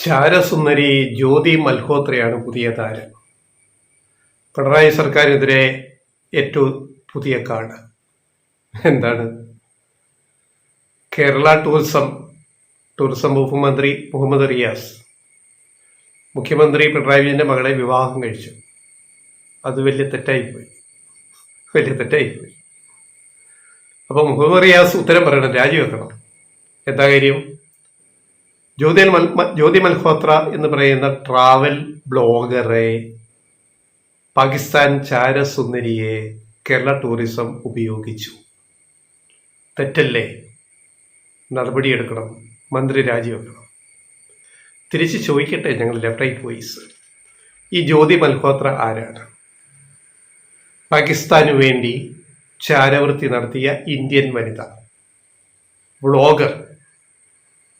ചാരസുന്ദരി ജ്യോതി മൽഹോത്രയാണ് പുതിയ താരം. പിണറായി സർക്കാരിനെതിരെ ഏറ്റവും പുതിയ കാർഡ് എന്താണ്? കേരള ടൂറിസം വകുപ്പ് മന്ത്രി മുഹമ്മദ് റിയാസ് മുഖ്യമന്ത്രി പിണറായി വിജയന്റെ മകളെ വിവാഹം കഴിച്ചു. അത് വലിയ തെറ്റായിപ്പോയി. അപ്പൊ മുഹമ്മദ് റിയാസ് ഉത്തരം പറയണം, രാജിവെക്കണം. എന്താ കാര്യം? ജ്യോതി മൽഹോത്ര എന്ന് പറയുന്ന ട്രാവൽ ബ്ലോഗറെ, പാകിസ്ഥാൻ ചാരസുന്ദരിയെ കേരള ടൂറിസം ഉപയോഗിച്ചു. തെറ്റല്ലേ? നടപടിയെടുക്കണം, മന്ത്രി രാജിവെക്കണം. തിരിച്ച് ചോദിക്കട്ടെ ഞങ്ങൾ ലെഫ്റ്റ് റൈറ്റ് വോയിസ്, ഈ ജ്യോതി മൽഹോത്ര ആരാണ്? പാകിസ്ഥാനു വേണ്ടി ചാരവൃത്തി നടത്തിയ ഇന്ത്യൻ വനിത, വ്ളോഗർ,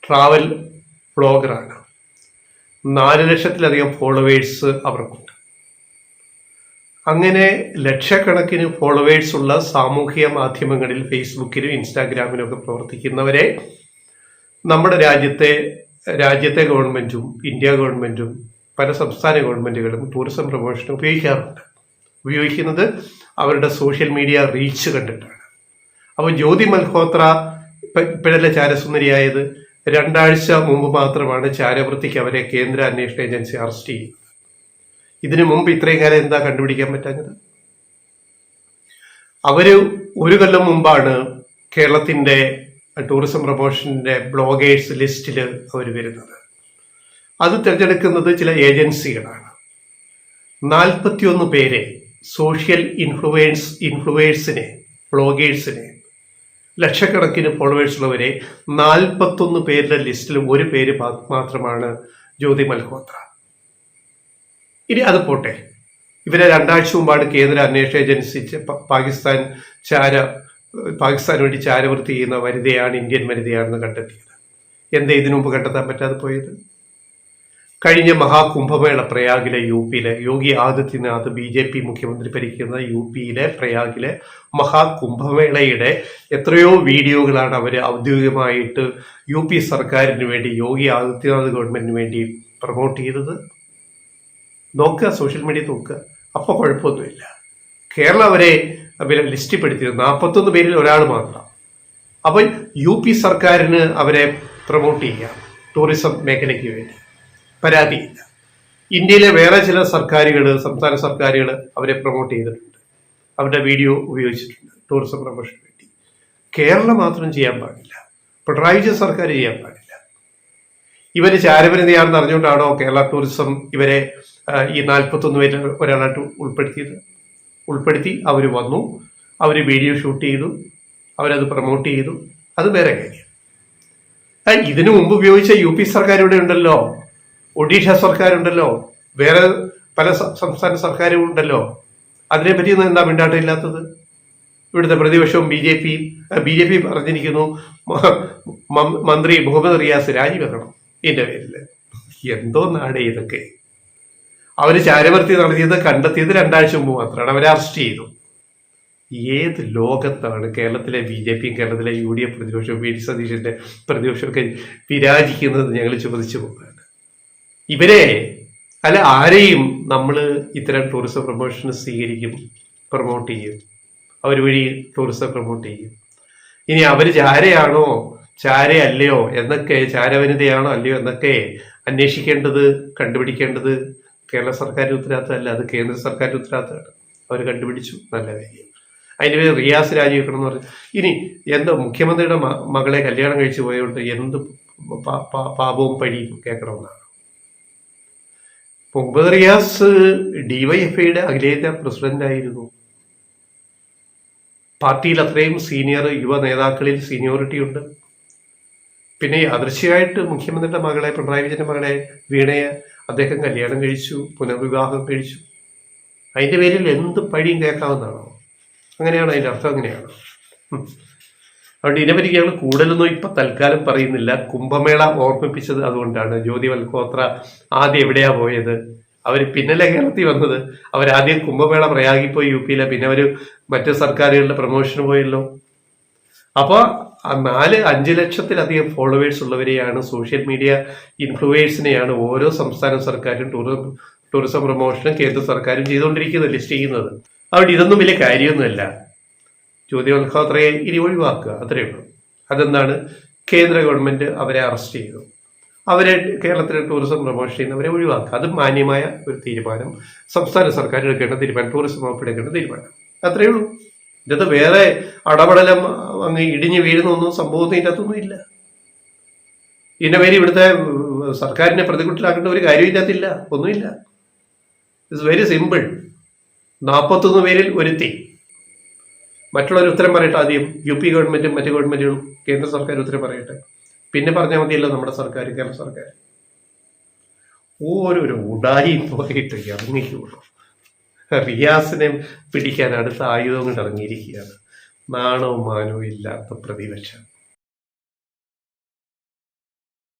ട്രാവൽ ബ്ലോഗറാണ്. 4 ലക്ഷത്തിലധികം ഫോളോവേഴ്സ് അവർക്കുണ്ട്. അങ്ങനെ ലക്ഷക്കണക്കിന് ഫോളോവേഴ്സ് ഉള്ള സാമൂഹിക മാധ്യമങ്ങളിൽ, ഫേസ്ബുക്കിലും ഇൻസ്റ്റാഗ്രാമിലും ഒക്കെ പ്രവർത്തിക്കുന്നവരെ നമ്മുടെ രാജ്യത്തെ ഗവൺമെന്റും ഇന്ത്യ ഗവൺമെന്റും പല സംസ്ഥാന ഗവൺമെന്റുകളും ടൂറിസം പ്രൊമോഷന് ഉപയോഗിക്കുന്നത് അവരുടെ സോഷ്യൽ മീഡിയ റീച്ച് കണ്ടിട്ടാണ്. അപ്പോൾ ജ്യോതി മൽഹോത്ര ഇപ്പോഴല്ലേ ചാരസുന്ദരിയായത്? 2 ആഴ്ച മുമ്പ് മാത്രമാണ് ചാരവൃത്തിക്ക് അവരെ കേന്ദ്ര അന്വേഷണ ഏജൻസി അറസ്റ്റ് ചെയ്യുന്നത്. ഇതിനു മുമ്പ് ഇത്രയും കാലം എന്താ കണ്ടുപിടിക്കാൻ പറ്റാഞ്ഞത്? അവര് 1 കൊല്ലം മുമ്പാണ് കേരളത്തിന്റെ ടൂറിസം പ്രൊമോഷന്റെ ബ്ലോഗേഴ്സ് ലിസ്റ്റിൽ അവർ വരുന്നത്. അത് തിരഞ്ഞെടുക്കുന്നത് ചില ഏജൻസികളാണ്. 41 പേരെ, സോഷ്യൽ ഇൻഫ്ലുവേഴ്സിനെ, ബ്ലോഗേഴ്സിനെ, ലക്ഷക്കണക്കിന് ഫോളോവേഴ്സ് ഉള്ളവരെ 41 പേരുടെ ലിസ്റ്റിൽ 1 പേര് മാത്രമാണ് ജ്യോതി മൽഹോത്ര. ഇനി അത് പോട്ടെ, ഇവരെ 2 ആഴ്ച മുമ്പാണ് കേന്ദ്ര അന്വേഷണ ഏജൻസി പാകിസ്ഥാന് വേണ്ടി ചാരവൃത്തി ചെയ്യുന്ന വനിതയാണ്, ഇന്ത്യൻ വനിതയാണെന്ന് കണ്ടെത്തിയത്. എന്താ ഇതിനു മുമ്പ് കണ്ടെത്താൻ പറ്റാതെ പോയത്? കഴിഞ്ഞ മഹാകുംഭമേള പ്രയാഗിലെ യുപിയിലെ യോഗി ആദിത്യനാഥ് BJP മുഖ്യമന്ത്രി ഭരിക്കുന്ന യുപിയിലെ പ്രയാഗിലെ മഹാകുംഭമേളയുടെ എത്രയോ വീഡിയോകളാണ് അവർ ഔദ്യോഗികമായിട്ട് UP സർക്കാരിന് വേണ്ടി, യോഗി ആദിത്യനാഥ് ഗവൺമെന്റിന് വേണ്ടി പ്രൊമോട്ട് ചെയ്തത്. നോക്കുക, സോഷ്യൽ മീഡിയ നോക്കുക, അപ്പോൾ കുഴപ്പമൊന്നുമില്ല. കേരളം അവരെ ലിസ്റ്റിൽപ്പെടുത്തിയത് 41 പേരിൽ ഒരാൾ മാത്രം. അപ്പോൾ UP സർക്കാരിന് അവരെ പ്രൊമോട്ട് ചെയ്യാം ടൂറിസം മേഖലയ്ക്ക് വേണ്ടി, പരാതിയില്ല. ഇന്ത്യയിലെ വേറെ ചില സംസ്ഥാന സർക്കാരുകൾ അവരെ പ്രൊമോട്ട് ചെയ്തിട്ടുണ്ട്, അവരുടെ വീഡിയോ ഉപയോഗിച്ചിട്ടുണ്ട് ടൂറിസം പ്രൊമോഷന് വേണ്ടി. കേരളം മാത്രം ചെയ്യാൻ പാടില്ല, പിണറായി വിജയൻ സർക്കാർ ചെയ്യാൻ പാടില്ല. ഇവര് ചാരവനിതയാണെന്ന് അറിഞ്ഞുകൊണ്ടാണോ കേരള ടൂറിസം ഇവരെ ഈ 41 പേരിൽ ഒരാളായിട്ട് ഉൾപ്പെടുത്തി അവർ വന്നു, അവർ വീഡിയോ ഷൂട്ട് ചെയ്തു, അവരത് പ്രൊമോട്ട് ചെയ്തു. അത് വേറെ കാര്യം. ഇതിനു മുമ്പ് ഉപയോഗിച്ച UP സർക്കാർ ഇവിടെ ഉണ്ടല്ലോ, ഒഡീഷ സർക്കാരുണ്ടല്ലോ, വേറെ പല സംസ്ഥാന സർക്കാരും ഉണ്ടല്ലോ. അതിനെപ്പറ്റി എന്താ മിണ്ടാട്ടമില്ലാത്തത്? ഇവിടുത്തെ പ്രതിപക്ഷവും BJP പറഞ്ഞിരിക്കുന്നു മന്ത്രി മുഹമ്മദ് റിയാസ് രാജിവെക്കണം ഇതിന്റെ പേരിൽ. എന്തോ നാടേ ഇതൊക്കെ? അവര് ചാരവൃത്തി നടത്തിയത് കണ്ടെത്തിയത് 2 ആഴ്ച മുമ്പ് മാത്രമാണ്. അവരെ അറസ്റ്റ് ചെയ്തു. ഏത് ലോകത്താണ് കേരളത്തിലെ BJPയും കേരളത്തിലെ UDF പ്രതിപക്ഷവും VD സതീശന്റെ പ്രതിപക്ഷമൊക്കെ വിരാജിക്കുന്നത്? ഞങ്ങൾ ചോദിച്ചു പോകുകയാണ്. ഇവരെ ആരെയും നമ്മൾ ഇത്തരം ടൂറിസം പ്രൊമോഷൻ സ്വീകരിക്കും, പ്രൊമോട്ട് ചെയ്യും, അവർ വഴി ടൂറിസം പ്രൊമോട്ട് ചെയ്യും. ഇനി അവർ ചാരയാണോ ചാരയല്ലയോ എന്നൊക്കെ, ചാരവനിതയാണോ അല്ലയോ എന്നൊക്കെ അന്വേഷിക്കേണ്ടത്, കണ്ടുപിടിക്കേണ്ടത് കേരള സർക്കാരിന്റെ ഉത്തരവാദിത്തമല്ല, അത് കേന്ദ്ര സർക്കാരിന്റെ ഉത്തരവാദിത്തമാണ്. അവർ കണ്ടുപിടിച്ചു, നല്ല കാര്യം. അതിന് പേര് റിയാസ് രാജിവെക്കണം എന്ന് പറഞ്ഞു. ഇനി എന്തോ മുഖ്യമന്ത്രിയുടെ മകളെ കല്യാണം കഴിച്ചു പോയതുകൊണ്ട് എന്ത് പാപവും പഴിയും കേൾക്കണമെന്നാണ്. മുഹമ്മദ് റിയാസ് DYFIയുടെ അഖിലേന്ത്യാ പ്രസിഡന്റ് ആയിരുന്നു. പാർട്ടിയിൽ അത്രയും സീനിയർ യുവ നേതാക്കളിൽ സീനിയോറിറ്റി ഉണ്ട്. പിന്നെ യാദൃശ്ചികമായിട്ട് മുഖ്യമന്ത്രിയുടെ മകളെ, പിണറായി വിജയന്റെ മകളെ വീണയെ അദ്ദേഹം കല്യാണം കഴിച്ചു, പുനർവിവാഹം കഴിച്ചു. അതിന്റെ പേരിൽ എന്ത് പഴിയും കേൾക്കാവുന്നതാണോ? അങ്ങനെയാണോ അതിന്റെ അർത്ഥം? അങ്ങനെയാണോ? അതുകൊണ്ട് ഇതിനെപ്പറ്റി ഞങ്ങൾ കൂടുതലൊന്നും ഇപ്പൊ തൽക്കാലം പറയുന്നില്ല. കുംഭമേള ഓർമ്മിപ്പിച്ചത് അതുകൊണ്ടാണ്. ജ്യോതി മൽഹോത്ര ആദ്യം എവിടെയാ പോയത്? അവർ പിന്നല്ലേ കേരളത്തിൽ വന്നത്? അവരാദ്യം കുംഭമേള പ്രയാഗിപ്പോയി UPയിലെ, പിന്നെ അവർ മറ്റു സർക്കാരുകളുടെ പ്രൊമോഷന് പോയല്ലോ. അപ്പോൾ 4-5 ലക്ഷത്തിലധികം ഫോളോവേഴ്സ് ഉള്ളവരെയാണ്, സോഷ്യൽ മീഡിയ ഇൻഫ്ലുവേഴ്സിനെയാണ് ഓരോ സംസ്ഥാന സർക്കാരും ടൂറിസം പ്രൊമോഷനും കേന്ദ്ര സർക്കാരും ചെയ്തുകൊണ്ടിരിക്കുന്നത്, ലിസ്റ്റ് ചെയ്യുന്നത്. അവിടെ ഇതൊന്നും വലിയ കാര്യമൊന്നുമല്ല. ജ്യോതിമൽഹോത്രയെ ഇനി ഒഴിവാക്കുക, അത്രയേ ഉള്ളൂ. അതെന്താണ്? കേന്ദ്ര ഗവൺമെന്റ് അവരെ അറസ്റ്റ് ചെയ്തു, അവരെ കേരളത്തിലെ ടൂറിസം പ്രൊമോഷൻ ചെയ്യുന്നവരെ ഒഴിവാക്കുക. അത് മാന്യമായ ഒരു തീരുമാനം, സംസ്ഥാന സർക്കാർ എടുക്കേണ്ട തീരുമാനം, ടൂറിസം വകുപ്പ് എടുക്കേണ്ട തീരുമാനം, അത്രയേ ഉള്ളൂ. ഇതിനകത്ത് വേറെ അടപടലം അങ്ങ് ഇടിഞ്ഞു വീഴുന്നൊന്നും സംഭവത്തിന് ഇതിനകത്തൊന്നും ഇല്ല. ഇതിന്റെ പേര് ഇവിടുത്തെ സർക്കാരിനെ പ്രതികൂട്ടിലാക്കേണ്ട ഒരു കാര്യം ഇതിനകത്തില്ല, ഒന്നുമില്ല. It's very simple. 41 പേരിൽ ഒരുത്തി. മറ്റുള്ളവർ ഉത്തരം പറയട്ടെ ആദ്യം. UP ഗവൺമെന്റും മറ്റു ഗവൺമെന്റുകളും കേന്ദ്ര സർക്കാർ ഉത്തരം പറയട്ടെ, പിന്നെ പറഞ്ഞാൽ മതിയല്ലോ നമ്മുടെ സർക്കാർ, കേരള സർക്കാർ. ഓരോരോ ഉടായി പോയിട്ട് ഇറങ്ങിക്കുള്ളൂ. റിയാസിനെ പിടിക്കാൻ അടുത്ത ആയുധം കൊണ്ട് ഇറങ്ങിയിരിക്കുകയാണ്. നാണവും മാനവും ഇല്ലാത്ത പ്രതിപക്ഷം.